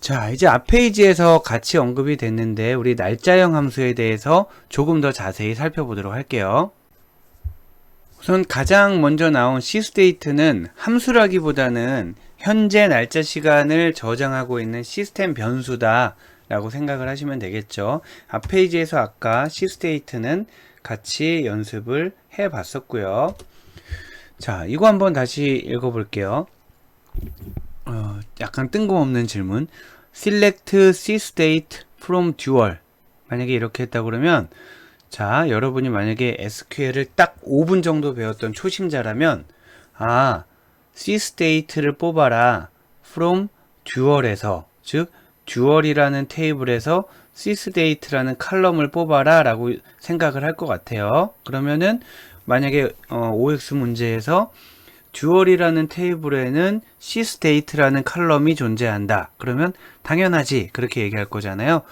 자, 이제 앞 페이지에서 같이 언급이 됐는데 우리 날짜형 함수에 대해서 조금 더 자세히 살펴보도록 할게요. 우선 가장 먼저 나온 cState는 함수라기보다는 현재 날짜 시간을 저장하고 있는 시스템 변수다 라고 생각을 하시면 되겠죠. 앞 페이지에서 아까 cState는 같이 연습을 해 봤었고요. 자, 이거 한번 다시 읽어 볼게요. 약간 뜬금없는 질문. select cState from dual. 만약에 이렇게 했다 그러면, 자, 여러분이 만약에 SQL을 딱 5분 정도 배웠던 초심자라면, cState를 뽑아라 from dual에서, 즉 dual이라는 테이블에서 cState라는 칼럼을 뽑아라 라고 생각을 할 것 같아요. 그러면은 만약에 OX 문제에서 듀얼이라는 테이블에는 cState라는 칼럼이 존재한다. 그러면 당연하지 그렇게 얘기할 거잖아요.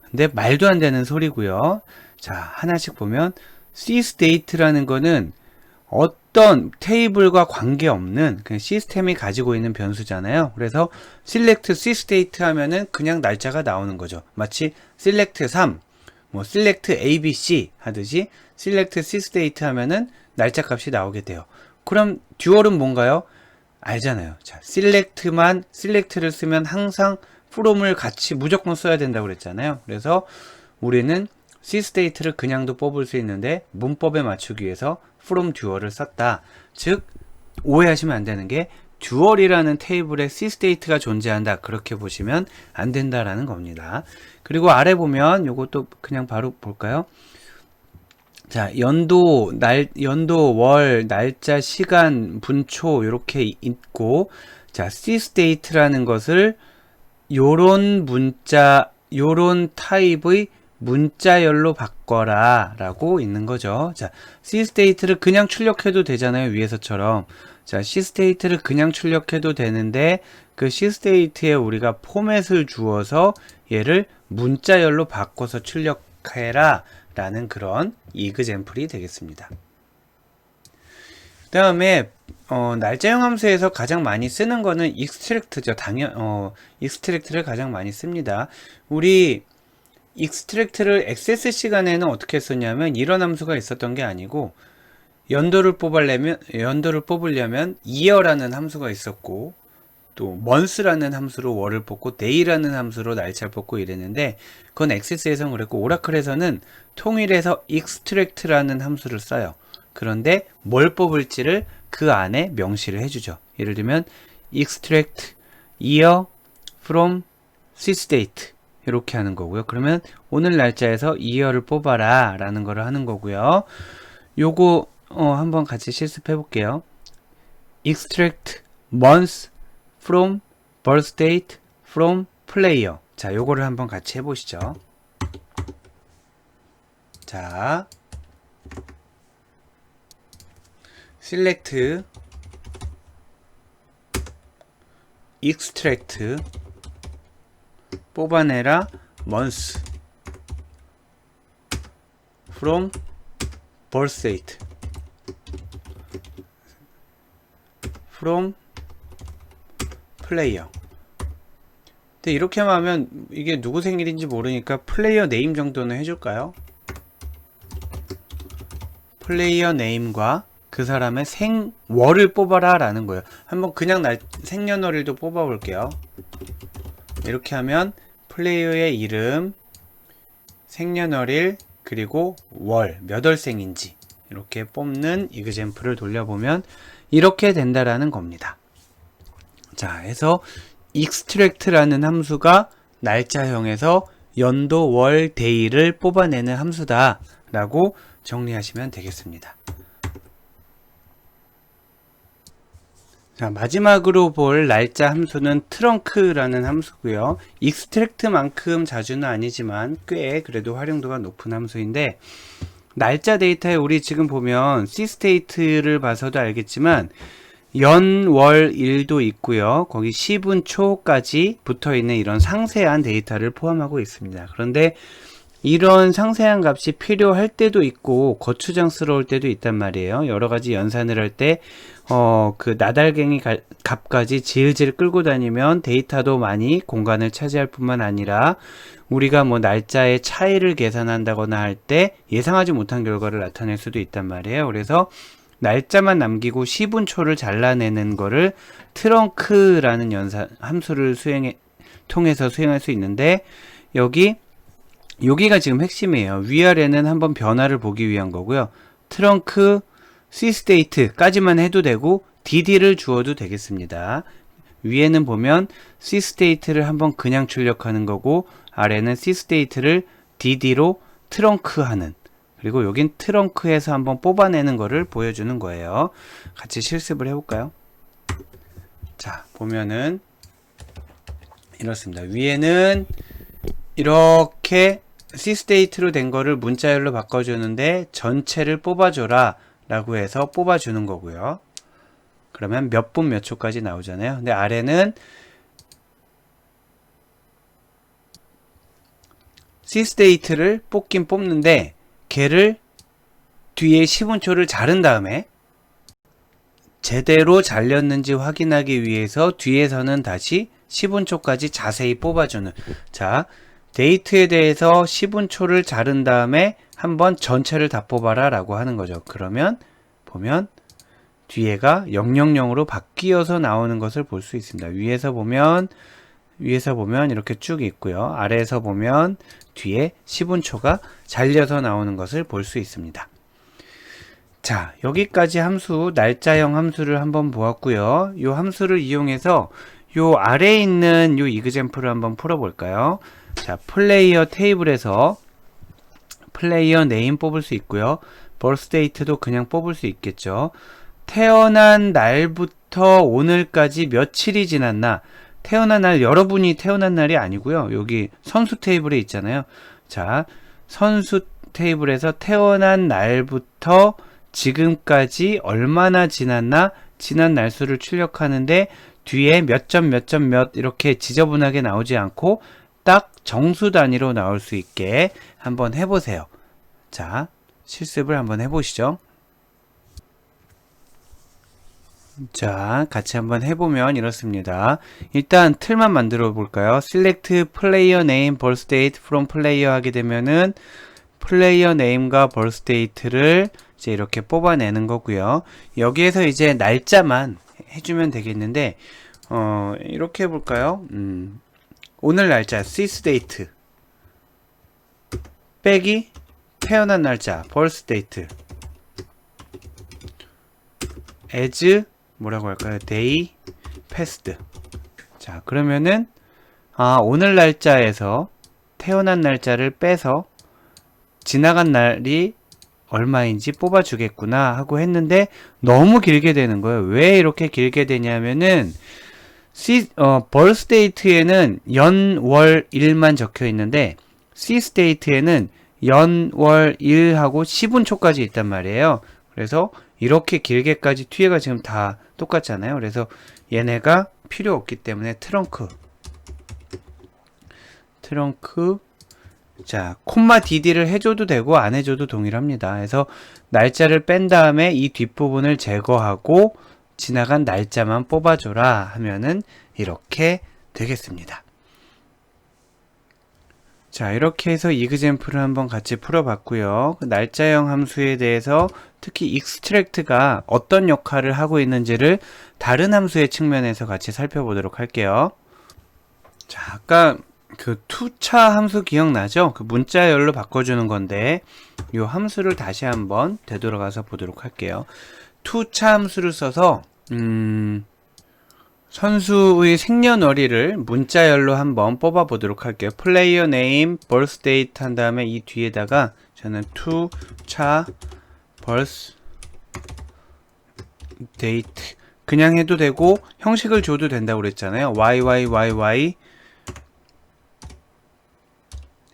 근데 말도 안 되는 소리고요. 자, 하나씩 보면 cState라는 거는 어떤 테이블과 관계없는 그냥 시스템이 가지고 있는 변수잖아요. 그래서 select cState 하면은 그냥 날짜가 나오는 거죠. 마치 select 3, select ABC 하듯이 select cState 하면은 날짜 값이 나오게 돼요. 그럼 듀얼은 뭔가요? 알잖아요. 자, select를 쓰면 항상 from을 같이 무조건 써야 된다고 그랬잖아요. 그래서 우리는 cState를 그냥도 뽑을 수 있는데 문법에 맞추기 위해서 from 듀얼을 썼다. 즉 오해하시면 안 되는 게 듀얼이라는 테이블에 cState가 존재한다. 그렇게 보시면 안 된다라는 겁니다. 그리고 아래 보면 요것도 그냥 바로 볼까요? 자, 연도, 월, 날짜, 시간, 분초 이렇게 있고, 자, cState라는 것을 요런 타입의 문자열로 바꿔라 라고 있는 거죠. 자, cState를 그냥 출력해도 되잖아요. 위에서처럼. 자, cState를 그냥 출력해도 되는데 그 cState에 우리가 포맷을 주어서 얘를 문자열로 바꿔서 출력해라 라는 그런 이그젬플이 되겠습니다. 그 다음에 날짜형 함수에서 가장 많이 쓰는 거는 extract죠. extract를 가장 많이 씁니다. 우리 extract를 액세스 시간에는 어떻게 썼냐면 이런 함수가 있었던 게 아니고 연도를 뽑으려면 year라는 함수가 있었고 또 month라는 함수로 월을 뽑고 day라는 함수로 날짜를 뽑고 이랬는데 그건 액세스에서는 그랬고 오라클에서는 통일해서 extract라는 함수를 써요. 그런데 뭘 뽑을지를 그 안에 명시를 해주죠. 예를 들면 extract year from cState 이렇게 하는 거고요. 그러면 오늘 날짜에서 year를 뽑아라 라는 거를 하는 거고요. 요거 한번 같이 실습해 볼게요. extract month from birth date from player. 자, 요거를 한번 같이 해보시죠. 자, select extract 뽑아내라 month from birth date from 플레이어. 근데 이렇게 하면 이게 누구 생일인지 모르니까 플레이어 네임 정도는 해줄까요? 플레이어 네임과 그 사람의 생월을 뽑아라 라는 거예요. 한번 그냥 생년월일도 뽑아 볼게요. 이렇게 하면 플레이어의 이름, 생년월일, 그리고 월, 몇 월생인지 이렇게 뽑는 이그젬플을 돌려보면 이렇게 된다라는 겁니다. 자, 해서 extract라는 함수가 날짜형에서 연도, 월, day를 뽑아내는 함수다 라고 정리하시면 되겠습니다. 자, 마지막으로 볼 날짜 함수는 trunk라는 함수고요. extract만큼 자주는 아니지만 꽤 그래도 활용도가 높은 함수인데 날짜 데이터에 우리 지금 보면 cState를 봐서도 알겠지만 연, 월, 일도 있고요. 거기 시분, 초까지 붙어있는 이런 상세한 데이터를 포함하고 있습니다. 그런데 이런 상세한 값이 필요할 때도 있고 거추장스러울 때도 있단 말이에요. 여러 가지 연산을 할 때 그 나달갱이 값까지 질질 끌고 다니면 데이터도 많이 공간을 차지할 뿐만 아니라 우리가 뭐 날짜의 차이를 계산한다거나 할 때 예상하지 못한 결과를 나타낼 수도 있단 말이에요. 그래서 날짜만 남기고 시분초를 잘라내는 거를 트렁크라는 함수를 통해서 수행할 수 있는데, 여기가 지금 핵심이에요. 위아래는 한번 변화를 보기 위한 거고요. 트렁크 cState까지만 해도 되고 dd를 주어도 되겠습니다. 위에는 보면 cState를 한번 그냥 출력하는 거고, 아래는 cState를 dd로 트렁크하는, 그리고 여긴 트렁크에서 한번 뽑아내는 거를 보여주는 거예요. 같이 실습을 해볼까요? 자, 보면은 이렇습니다. 위에는 이렇게 cState로 된 거를 문자열로 바꿔주는데 전체를 뽑아줘라 라고 해서 뽑아주는 거고요. 그러면 몇 분 몇 초까지 나오잖아요. 근데 아래는 cState를 뽑긴 뽑는데 걔를 뒤에 시분초를 자른 다음에 제대로 잘렸는지 확인하기 위해서 뒤에서는 다시 시분초까지 자세히 뽑아주는, 자, 데이트에 대해서 시분초를 자른 다음에 한번 전체를 다 뽑아라 라고 하는 거죠. 그러면 보면 뒤에가 000으로 바뀌어서 나오는 것을 볼 수 있습니다. 위에서 보면 이렇게 쭉 있고요. 아래에서 보면 뒤에 시분초가 잘려서 나오는 것을 볼 수 있습니다. 자, 여기까지 함수, 날짜형 함수를 한번 보았고요. 이 함수를 이용해서 요 아래에 있는 요 이그젬플을 한번 풀어볼까요? 자, 플레이어 테이블에서 플레이어 네임 뽑을 수 있고요. birthdate도 그냥 뽑을 수 있겠죠. 태어난 날부터 오늘까지 며칠이 지났나, 태어난 날, 여러분이 태어난 날이 아니고요. 여기 선수 테이블에 있잖아요. 자, 선수 테이블에서 태어난 날부터 지금까지 얼마나 지났나, 지난 날수를 출력하는데 뒤에 몇 점 몇 점 몇 이렇게 지저분하게 나오지 않고 딱 정수 단위로 나올 수 있게 한번 해보세요. 자, 실습을 한번 해보시죠. 자, 같이 한번 해보면 이렇습니다. 일단 틀만 만들어 볼까요? Select Player Name Birthdate from Player 하게 되면은 플레이어 네임과 birthdate를 이제 이렇게 뽑아내는 거고요. 여기에서 이제 날짜만 해주면 되겠는데, 이렇게 해볼까요? 오늘 날짜 cSdate 빼기 태어난 날짜 birthdate as 뭐라고 할까요? day past. 자, 그러면은 오늘 날짜에서 태어난 날짜를 빼서 지나간 날이 얼마인지 뽑아주겠구나 하고 했는데 너무 길게 되는 거예요. 왜 이렇게 길게 되냐면은 birthdate에는 연, 월, 일만 적혀 있는데 cSdate에는 연, 월, 일하고 시분초까지 있단 말이에요. 그래서 이렇게 길게까지 뒤에가 지금 다 똑같잖아요. 그래서 얘네가 필요 없기 때문에 트렁크 자, 콤마 dd를 해줘도 되고 안 해줘도 동일합니다. 그래서 날짜를 뺀 다음에 이 뒷부분을 제거하고 지나간 날짜만 뽑아줘라 하면은 이렇게 되겠습니다. 자, 이렇게 해서 이그젬플을 한번 같이 풀어봤고요. 그 날짜형 함수에 대해서 특히 extract가 어떤 역할을 하고 있는지를 다른 함수의 측면에서 같이 살펴보도록 할게요. 자, 아까 그 투차 함수 기억나죠? 그 문자열로 바꿔주는 건데 이 함수를 다시 한번 되돌아가서 보도록 할게요. 투차 함수를 써서 선수의 생년월일을 문자열로 한번 뽑아 보도록 할게요. 플레이어 네임 birthdate 한 다음에 이 뒤에다가 저는 투차 birthdate 그냥 해도 되고 형식을 줘도 된다고 그랬잖아요. YYYY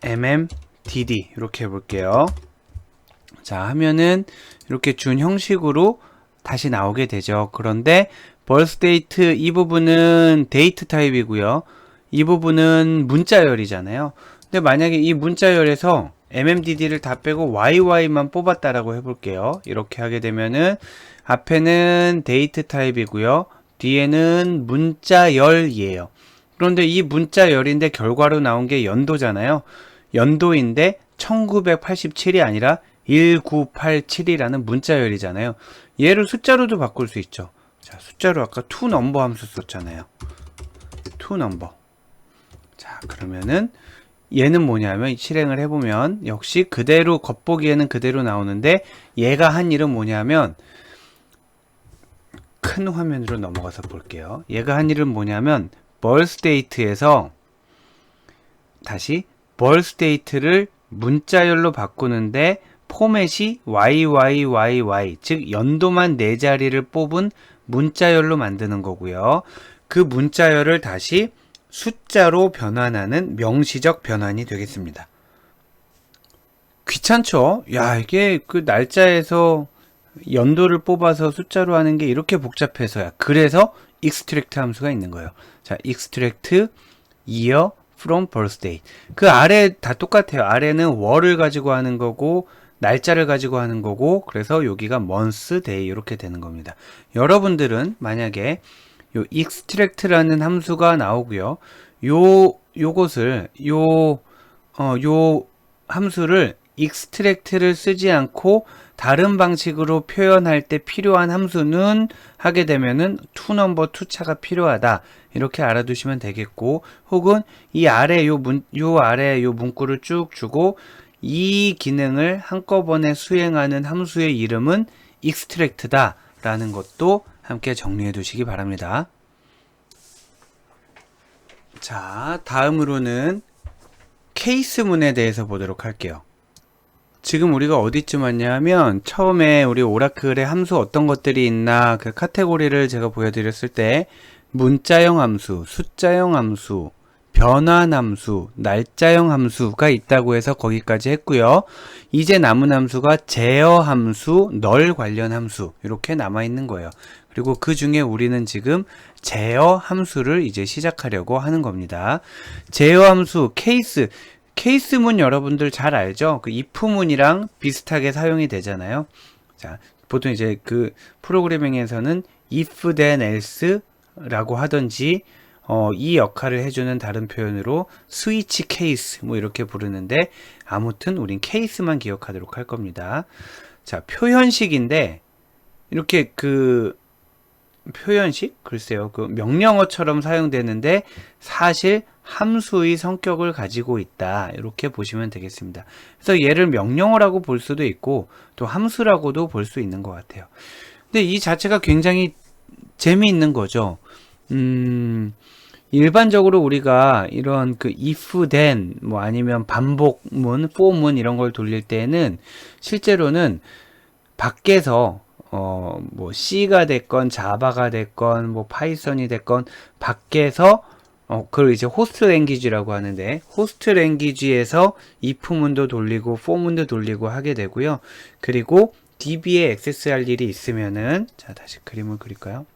MMDD 이렇게 해볼게요. 자, 하면은 이렇게 준 형식으로 다시 나오게 되죠. 그런데 birthdate 이 부분은 데이트 타입이고요. 이 부분은 문자열이잖아요. 근데 만약에 이 문자열에서 MMDD를 다 빼고 YY만 뽑았다라고 해볼게요. 이렇게 하게 되면은 앞에는 데이트 타입이고요. 뒤에는 문자열이에요. 그런데 이 문자열인데 결과로 나온 게 연도잖아요. 연도인데 1987이 아니라 1987이라는 문자열이잖아요. 얘를 숫자로도 바꿀 수 있죠. 자, 숫자로 아까 toNumber 함수 썼잖아요. toNumber. 자, 그러면은 얘는 뭐냐면 실행을 해보면 역시 그대로 겉보기에는 그대로 나오는데 얘가 한 일은 뭐냐면 큰 화면으로 넘어가서 볼게요. 얘가 한 일은 뭐냐면 birthdate에서 다시 birthdate를 문자열로 바꾸는데 포맷이 YYYY 즉 연도만 4자리를 뽑은 문자열로 만드는 거고요. 그 문자열을 다시 숫자로 변환하는 명시적 변환이 되겠습니다. 귀찮죠? 야, 이게 그 날짜에서 연도를 뽑아서 숫자로 하는 게 이렇게 복잡해서야. 그래서 extract 함수가 있는 거예요. 자, extract year from birthday. 그 아래 다 똑같아요. 아래는 월을 가지고 하는 거고 날짜를 가지고 하는 거고 그래서 여기가 month, day 이렇게 되는 겁니다. 여러분들은 만약에 요 extract라는 함수가 나오고요. 요것을 요 함수를 extract를 쓰지 않고 다른 방식으로 표현할 때 필요한 함수는 하게 되면은 toNumber 2차가 필요하다. 이렇게 알아두시면 되겠고, 혹은 이 아래 요 아래 요 문구를 쭉 주고 이 기능을 한꺼번에 수행하는 함수의 이름은 extract다 라는 것도 함께 정리해 두시기 바랍니다. 자, 다음으로는 케이스문에 대해서 보도록 할게요. 지금 우리가 어디쯤 왔냐면 처음에 우리 오라클에 함수 어떤 것들이 있나 그 카테고리를 제가 보여드렸을 때 문자형 함수, 숫자형 함수, 변환 함수, 날짜형 함수가 있다고 해서 거기까지 했고요. 이제 남은 함수가 제어 함수, 널 관련 함수 이렇게 남아 있는 거예요. 그리고 그 중에 우리는 지금 제어 함수를 이제 시작하려고 하는 겁니다. 제어 함수, 케이스문 여러분들 잘 알죠? 그 if문이랑 비슷하게 사용이 되잖아요. 자, 보통 이제 그 프로그래밍에서는 if then else 라고 하던지 이 역할을 해주는 다른 표현으로 스위치 케이스 뭐 이렇게 부르는데 아무튼 우린 케이스만 기억하도록 할 겁니다. 자, 표현식인데 이렇게 그 표현식? 글쎄요. 그 명령어처럼 사용되는데 사실 함수의 성격을 가지고 있다. 이렇게 보시면 되겠습니다. 그래서 얘를 명령어라고 볼 수도 있고 또 함수라고도 볼 수 있는 것 같아요. 근데 이 자체가 굉장히 재미있는 거죠. 일반적으로 우리가 이런 그 if then 뭐 아니면 반복문, for문 이런 걸 돌릴 때는 실제로는 밖에서 뭐 C가 됐건 자바가 됐건 뭐 파이썬이 됐건 밖에서 그걸 이제 호스트 랭귀지라고 하는데 호스트 랭귀지에서 if문도 돌리고 for문도 돌리고 하게 되고요. 그리고 DB에 액세스할 일이 있으면은 자, 다시 그림을 그릴까요?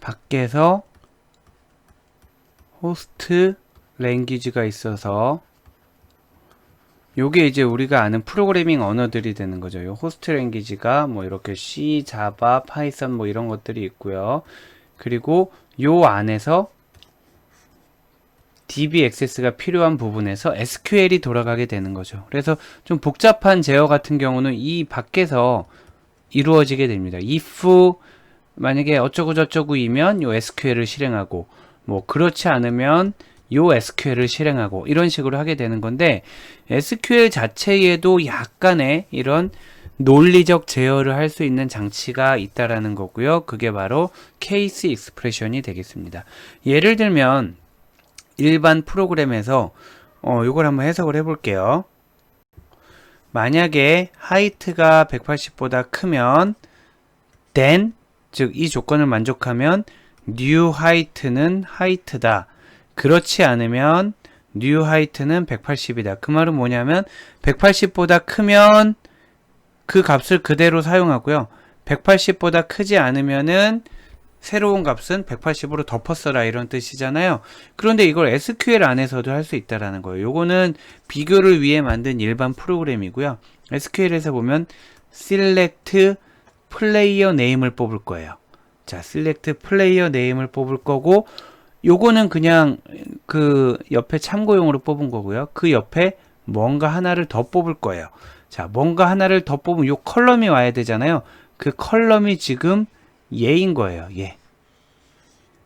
밖에서 호스트 랭귀지가 있어서 요게 이제 우리가 아는 프로그래밍 언어들이 되는 거죠. 요 호스트 랭귀지가 뭐 이렇게 C, 자바, 파이썬 뭐 이런 것들이 있고요. 그리고 요 안에서 DB 액세스가 필요한 부분에서 SQL이 돌아가게 되는 거죠. 그래서 좀 복잡한 제어 같은 경우는 이 밖에서 이루어지게 됩니다. if 만약에 어쩌고 저쩌고이면 요 SQL을 실행하고 뭐 그렇지 않으면 요 SQL을 실행하고 이런 식으로 하게 되는 건데 SQL 자체에도 약간의 이런 논리적 제어를 할 수 있는 장치가 있다라는 거고요. 그게 바로 케이스 익스프레션이 되겠습니다. 예를 들면 일반 프로그램에서 요걸 한번 해석을 해볼게요. 만약에 하이트가 180보다 크면 then 즉 이 조건을 만족하면 new height는 height다. 그렇지 않으면 new height는 180이다. 그 말은 뭐냐면 180보다 크면 그 값을 그대로 사용하고요. 180보다 크지 않으면은 새로운 값은 180으로 덮어써라 이런 뜻이잖아요. 그런데 이걸 SQL 안에서도 할 수 있다라는 거예요. 요거는 비교를 위해 만든 일반 프로그램이고요. SQL에서 보면 select player name을 뽑을 거예요. 자, select player name을 뽑을 거고, 요거는 그냥 그 옆에 참고용으로 뽑은 거고요. 그 옆에 뭔가 하나를 더 뽑을 거예요. 자, 뭔가 하나를 더 뽑으면 요 컬럼이 와야 되잖아요. 그 컬럼이 지금 얘인 거예요. 얘.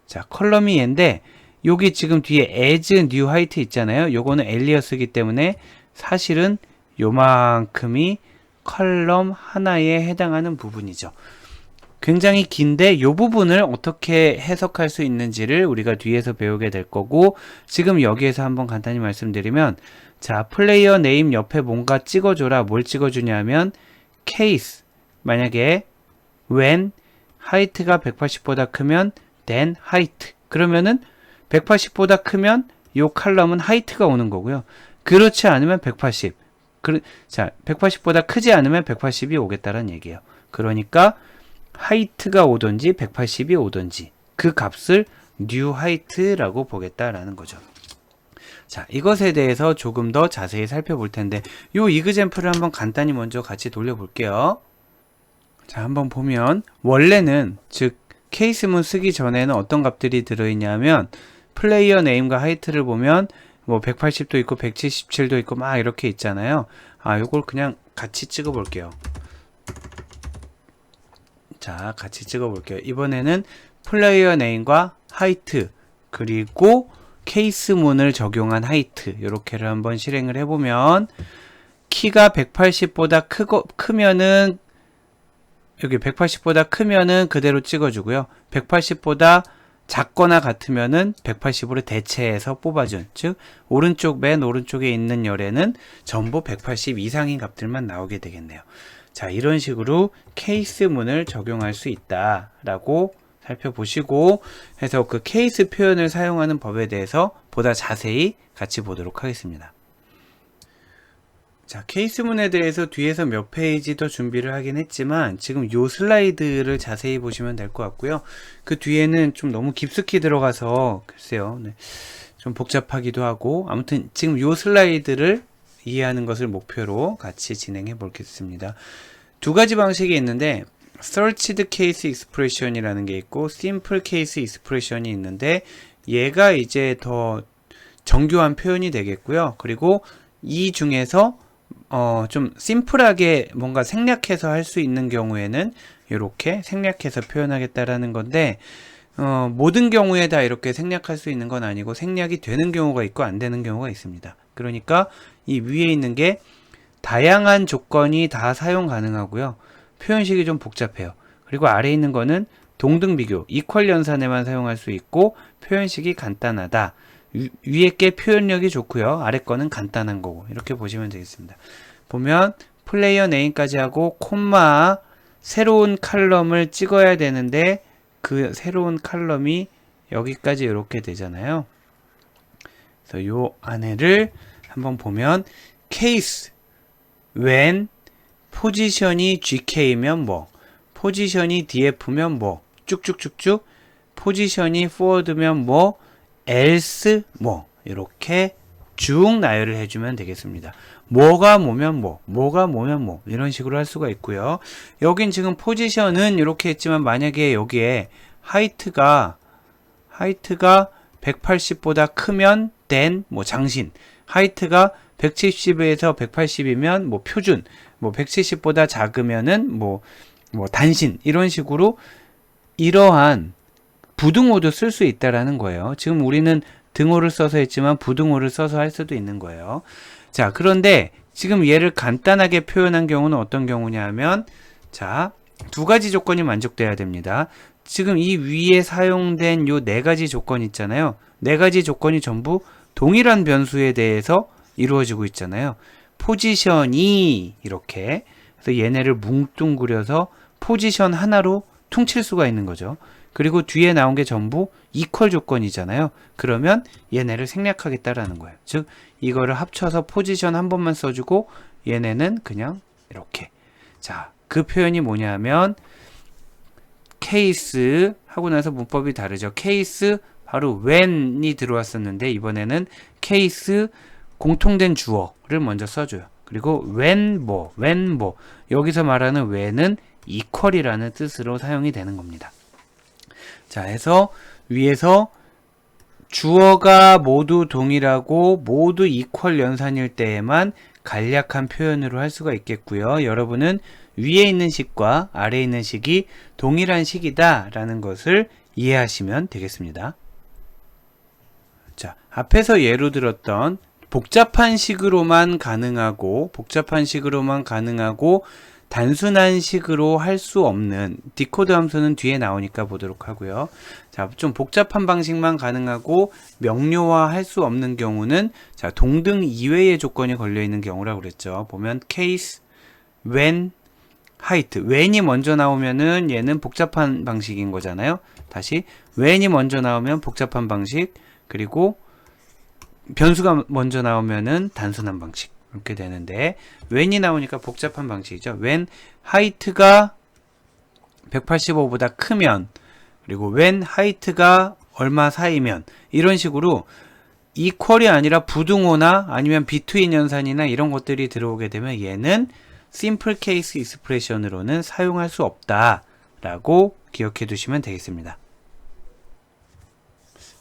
자, 컬럼이 얘인데 여기 지금 뒤에 as new height 있잖아요. 요거는 엘리어스이기 때문에 사실은 요만큼이 컬럼 하나에 해당하는 부분이죠. 굉장히 긴데 요 부분을 어떻게 해석할 수 있는지를 우리가 뒤에서 배우게 될 거고, 지금 여기에서 한번 간단히 말씀드리면, 자, 플레이어 네임 옆에 뭔가 찍어줘라. 뭘 찍어주냐면 case, 만약에 when height가 180보다 크면 then height, 그러면은 180보다 크면 요 칼럼은 height가 오는 거고요. 그렇지 않으면 180. 자, 180보다 크지 않으면 180이 오겠다는 얘기예요. 그러니까 height가 오든지 180이 오든지 그 값을 new height라고 보겠다라는 거죠. 자, 이것에 대해서 조금 더 자세히 살펴볼 텐데, 요 이그젬플을 한번 간단히 먼저 같이 돌려볼게요. 자, 한번 보면 원래는, 즉 케이스문 쓰기 전에는 어떤 값들이 들어있냐면 플레이어 네임과 하이트를 보면 뭐 180도 있고 177도 있고 막 이렇게 있잖아요. 아, 요걸 그냥 같이 찍어 볼게요. 자, 같이 찍어 볼게요. 이번에는 플레이어 네임과 하이트, 그리고 케이스문을 적용한 하이트, 요렇게를 한번 실행을 해보면, 키가 180보다 크면은 여기 180보다 크면은 그대로 찍어주고요. 180보다 작거나 같으면은 180으로 대체해서 뽑아준, 즉 오른쪽 맨 오른쪽에 있는 열에는 전부 180 이상인 값들만 나오게 되겠네요. 자, 이런 식으로 케이스문을 적용할 수 있다라고 살펴보시고, 해서 그 케이스 표현을 사용하는 법에 대해서 보다 자세히 같이 보도록 하겠습니다. 자, 케이스문에 대해서 뒤에서 몇 페이지 더 준비를 하긴 했지만 지금 요 슬라이드를 자세히 보시면 될 것 같고요. 그 뒤에는 좀 너무 깊숙이 들어가서 글쎄요, 네, 좀 복잡하기도 하고, 아무튼 지금 요 슬라이드를 이해하는 것을 목표로 같이 진행해 보겠습니다. 두 가지 방식이 있는데, searched case expression이라는 게 있고 simple case expression이 있는데, 얘가 이제 더 정교한 표현이 되겠고요. 그리고 이 중에서 좀 심플하게 뭔가 생략해서 할 수 있는 경우에는 이렇게 생략해서 표현하겠다라는 건데, 모든 경우에 다 이렇게 생략할 수 있는 건 아니고 생략이 되는 경우가 있고 안 되는 경우가 있습니다. 그러니까 이 위에 있는 게 다양한 조건이 다 사용 가능하고요. 표현식이 좀 복잡해요. 그리고 아래에 있는 거는 동등 비교, 이퀄 연산에만 사용할 수 있고 표현식이 간단하다. 위에 게 표현력이 좋고요. 아래 거는 간단한 거고, 이렇게 보시면 되겠습니다. 보면 플레이어 네임까지 하고 콤마 새로운 칼럼을 찍어야 되는데 그 새로운 칼럼이 여기까지 이렇게 되잖아요. 그래서 요 안에를 한번 보면 case when 포지션이 GK면 뭐, 포지션이 DF면 뭐, 쭉쭉쭉쭉, 포지션이 forward면 뭐, else 뭐, 이렇게 쭉 나열을 해주면 되겠습니다. 뭐가 뭐면 뭐, 뭐가 뭐면 뭐, 이런 식으로 할 수가 있고요. 여긴 지금 포지션은 이렇게 했지만, 만약에 여기에 하이트가 180보다 크면 then 뭐 장신, 하이트가 170에서 180이면 뭐 표준, 뭐 170보다 작으면은 뭐 단신, 이런 식으로 이러한 부등호도 쓸 수 있다라는 거예요. 지금 우리는 등호를 써서 했지만 부등호를 써서 할 수도 있는 거예요. 자, 그런데 지금 얘를 간단하게 표현한 경우는 어떤 경우냐 하면, 자, 두 가지 조건이 만족돼야 됩니다. 지금 이 위에 사용된 요 네 가지 조건 있잖아요. 네 가지 조건이 전부 동일한 변수에 대해서 이루어지고 있잖아요. 포지션이 이렇게, 그래서 얘네를 뭉뚱그려서 포지션 하나로 퉁칠 수가 있는 거죠. 그리고 뒤에 나온 게 전부 이퀄 조건이잖아요. 그러면 얘네를 생략하겠다라는 거예요. 즉 이거를 합쳐서 포지션 한 번만 써주고 얘네는 그냥 이렇게. 자, 그 표현이 뭐냐면 케이스 하고 나서 문법이 다르죠. 케이스 바로 when이 들어왔었는데 이번에는 케이스 공통된 주어를 먼저 써줘요. 그리고 when 뭐 여기서 말하는 when은 equal이라는 뜻으로 사용이 되는 겁니다. 자, 해서 위에서 주어가 모두 동일하고 모두 equal 연산일 때에만 간략한 표현으로 할 수가 있겠고요. 여러분은 위에 있는 식과 아래에 있는 식이 동일한 식이다 라는 것을 이해하시면 되겠습니다. 자, 앞에서 예로 들었던 복잡한 식으로만 가능하고 단순한 식으로 할 수 없는 디코드 함수는 뒤에 나오니까 보도록 하고요. 자, 좀 복잡한 방식만 가능하고 명료화할 수 없는 경우는 자, 동등 이외의 조건이 걸려 있는 경우라고 그랬죠. 보면 case, when, height. when이 먼저 나오면은 얘는 복잡한 방식인 거잖아요. 다시 when이 먼저 나오면 복잡한 방식, 그리고 변수가 먼저 나오면은 단순한 방식. 이렇게 되는데 when이 나오니까 복잡한 방식이죠. when height가 185보다 크면, 그리고 when height가 얼마 사이면, 이런 식으로 equal이 아니라 부등호나 아니면 between 연산이나 이런 것들이 들어오게 되면 얘는 simple case expression으로는 사용할 수 없다 라고 기억해 두시면 되겠습니다.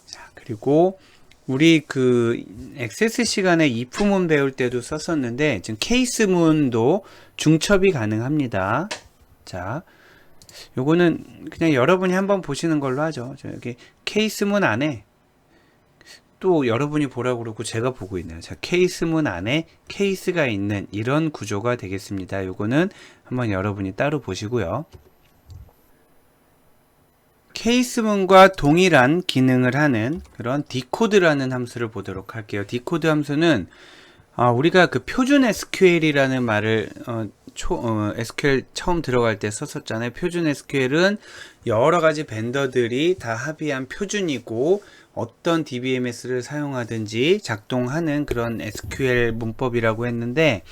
자, 그리고 우리 그 액세스 시간에 if문 배울 때도 썼었는데 지금 케이스문도 중첩이 가능합니다. 자, 요거는 그냥 여러분이 한번 보시는 걸로 하죠. 여기 케이스문 안에 또 여러분이 보라고 그러고 제가 보고 있네요. 자, 케이스문 안에 케이스가 있는 이런 구조가 되겠습니다. 요거는 한번 여러분이 따로 보시고요. 케이스문과 동일한 기능을 하는 그런 디코드라는 함수를 보도록 할게요. 디코드 함수는 우리가 그 표준 SQL이라는 말을 SQL 처음 들어갈 때 썼었잖아요. 표준 SQL은 여러 가지 벤더들이 다 합의한 표준이고 어떤 DBMS를 사용하든지 작동하는 그런 SQL 문법이라고 했는데,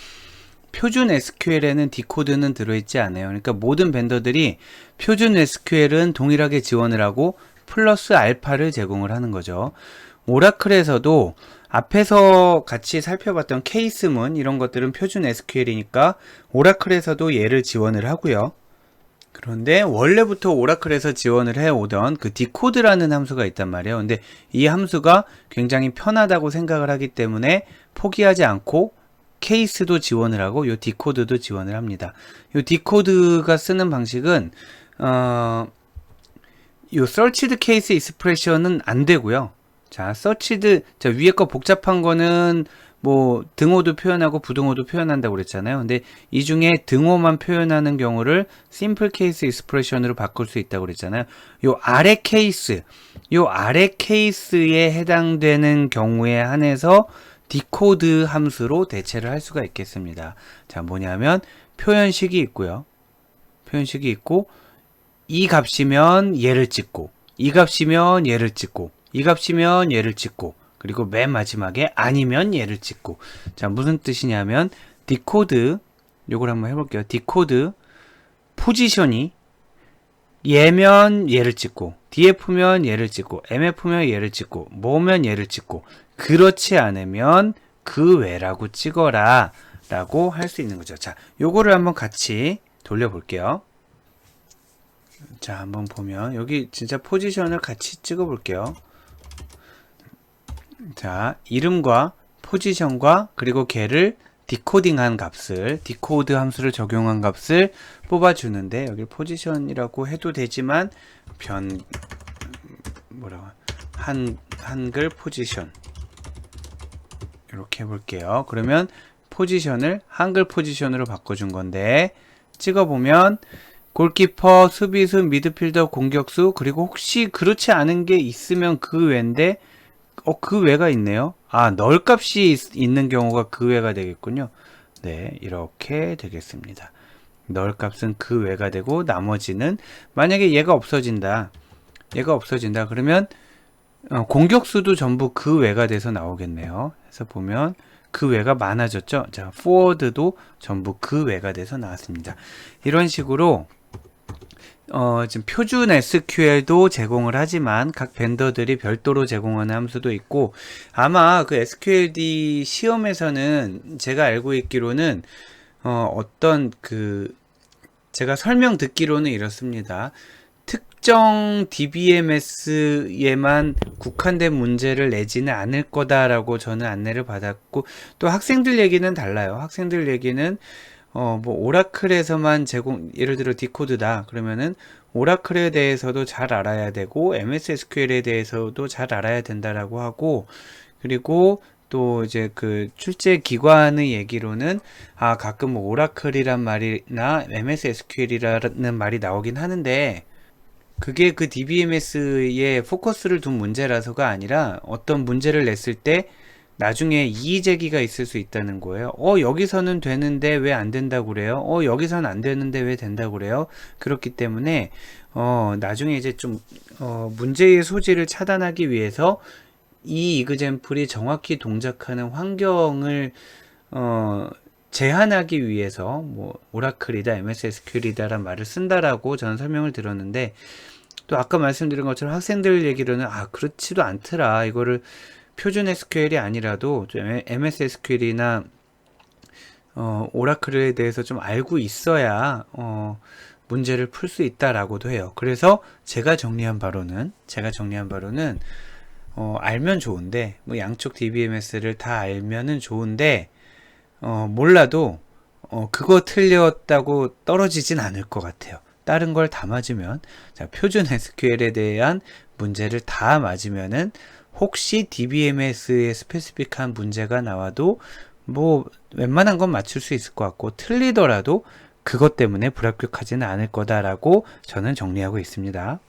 표준 SQL에는 디코드는 들어있지 않아요. 그러니까 모든 벤더들이 표준 SQL은 동일하게 지원을 하고 플러스 알파를 제공을 하는 거죠. 오라클에서도 앞에서 같이 살펴봤던 케이스문 이런 것들은 표준 SQL이니까 오라클에서도 얘를 지원을 하고요. 그런데 원래부터 오라클에서 지원을 해오던 그 디코드라는 함수가 있단 말이에요. 근데 이 함수가 굉장히 편하다고 생각을 하기 때문에 포기하지 않고 케이스도 지원을 하고 요 디코드도 지원을 합니다. 요 디코드가 쓰는 방식은 요 searched case expression은 안 되고요. 자, searched, 자, 위에 거 복잡한 거는 뭐 등호도 표현하고 부등호도 표현한다고 그랬잖아요. 근데 이 중에 등호만 표현하는 경우를 simple case expression으로 바꿀 수 있다고 그랬잖아요. 요 아래 케이스에 해당되는 경우에 한해서 디코드 함수로 대체를 할 수가 있겠습니다. 자, 뭐냐면 표현식이 있고요. 표현식이 있고 이 값이면 얘를 찍고, 이 값이면 얘를 찍고, 이 값이면 얘를 찍고, 그리고 맨 마지막에 아니면 얘를 찍고. 자, 무슨 뜻이냐면 디코드, 요걸 한번 해볼게요. 디코드 포지션이 얘면 얘를 찍고, df면 얘를 찍고, mf면 얘를 찍고, 뭐면 얘를 찍고, 그렇지 않으면 그 외라고 찍어라 라고 할 수 있는 거죠. 자, 요거를 한번 같이 돌려볼게요. 자, 한번 보면 여기 진짜 포지션을 같이 찍어 볼게요. 자, 이름과 포지션과 그리고 걔를 디코딩한 값을, 디코드 함수를 적용한 값을 뽑아주는데, 여기 포지션이라고 해도 되지만 한글 포지션 이렇게 해볼게요. 그러면 포지션을 한글 포지션으로 바꿔준 건데, 찍어보면 골키퍼, 수비수, 미드필더, 공격수, 그리고 혹시 그렇지 않은 게 있으면 그 외인데, 그 외가 있네요. 널 값이 있는 경우가 그 외가 되겠군요. 네, 이렇게 되겠습니다. 널 값은 그 외가 되고, 나머지는 만약에 얘가 없어진다. 그러면 공격수도 전부 그 외가 돼서 나오겠네요. 그래서 보면 그 외가 많아졌죠. 자, forward도 전부 그 외가 돼서 나왔습니다. 이런 식으로 지금 표준 SQL도 제공을 하지만 각 벤더들이 별도로 제공하는 함수도 있고, 아마 그 SQLD 시험에서는 제가 알고 있기로는 어떤 제가 설명 듣기로는 이렇습니다. 특정 DBMS에만 국한된 문제를 내지는 않을 거다라고 저는 안내를 받았고, 또 학생들 얘기는 달라요. 학생들 얘기는 뭐 오라클에서만 예를 들어 디코드다 그러면은 오라클에 대해서도 잘 알아야 되고 MS SQL에 대해서도 잘 알아야 된다라고 하고, 그리고 또 이제 그 출제 기관의 얘기로는 가끔 뭐 오라클이란 말이나 MS SQL이라는 말이 나오긴 하는데, 그게 그 DBMS에 포커스를 둔 문제라서가 아니라 어떤 문제를 냈을 때 나중에 이의제기가 있을 수 있다는 거예요. 여기서는 되는데 왜 안 된다고 그래요? 여기서는 안 되는데 왜 된다고 그래요? 그렇기 때문에 나중에 이제 좀 문제의 소지를 차단하기 위해서 이 이그젠플이 정확히 동작하는 환경을 제한하기 위해서 뭐 오라클이다, MS SQL이다라는 말을 쓴다라고 저는 설명을 들었는데, 또 아까 말씀드린 것처럼 학생들 얘기로는 그렇지도 않더라. 이거를 표준 SQL이 아니라도 좀 MS SQL이나 오라클에 대해서 좀 알고 있어야 문제를 풀 수 있다라고도 해요. 그래서 제가 정리한 바로는 알면 좋은데, 뭐 양쪽 DBMS를 다 알면은 좋은데, 몰라도 그거 틀렸다고 떨어지진 않을 것 같아요. 다른 걸 다 맞으면, 자, 표준 SQL에 대한 문제를 다 맞으면은 혹시 DBMS에 스페시픽한 문제가 나와도 뭐 웬만한 건 맞출 수 있을 것 같고, 틀리더라도 그것 때문에 불합격하지는 않을 거다라고 저는 정리하고 있습니다.